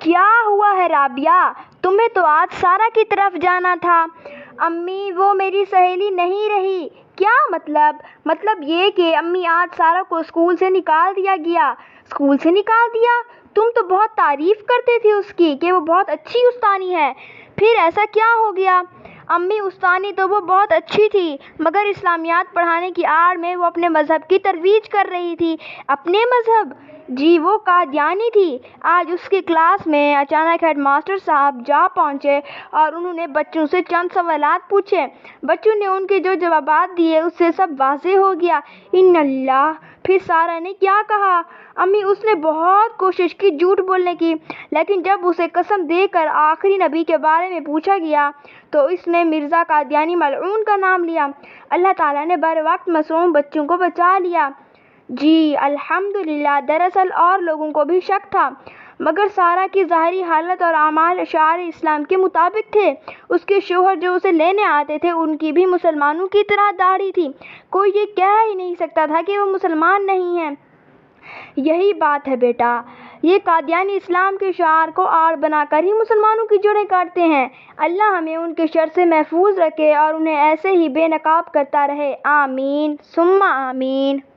کیا ہوا ہے رابعہ؟ تمہیں تو آج سارا کی طرف جانا تھا۔ امی وہ میری سہیلی نہیں رہی۔ کیا مطلب؟ مطلب یہ کہ امی آج سارا کو اسکول سے نکال دیا گیا۔ اسکول سے نکال دیا؟ تم تو بہت تعریف کرتے تھے اس کی کہ وہ بہت اچھی استانی ہے، پھر ایسا کیا ہو گیا؟ امی استانی تو وہ بہت اچھی تھی، مگر اسلامیات پڑھانے کی آڑ میں وہ اپنے مذہب کی ترویج کر رہی تھی۔ اپنے مذہب؟ جی وہ قادیانی تھی۔ آج اس کی کلاس میں اچانک ہیڈ ماسٹر صاحب جا پہنچے اور انہوں نے بچوں سے چند سوالات پوچھے۔ بچوں نے ان کے جو جوابات دیے اس سے سب واضح ہو گیا۔ ان اللہ! پھر سارا نے کیا کہا؟ امی اس نے بہت کوشش کی جھوٹ بولنے کی، لیکن جب اسے قسم دے کر آخری نبی کے بارے میں پوچھا گیا تو اس نے مرزا قادیانی ملعون کا نام لیا۔ اللہ تعالیٰ نے بر وقت معصوم بچوں کو بچا لیا۔ جی الحمدللہ۔ دراصل اور لوگوں کو بھی شک تھا، مگر سارا کی ظاہری حالت اور اعمال شعائر اسلام کے مطابق تھے۔ اس کے شوہر جو اسے لینے آتے تھے ان کی بھی مسلمانوں کی طرح داڑھی تھی، کوئی یہ کہہ ہی نہیں سکتا تھا کہ وہ مسلمان نہیں ہیں۔ یہی بات ہے بیٹا، یہ قادیانی اسلام کے شعار کو آڑ بنا کر ہی مسلمانوں کی جڑیں کاٹتے ہیں۔ اللہ ہمیں ان کے شر سے محفوظ رکھے اور انہیں ایسے ہی بے نقاب کرتا رہے۔ آمین ثم آمین۔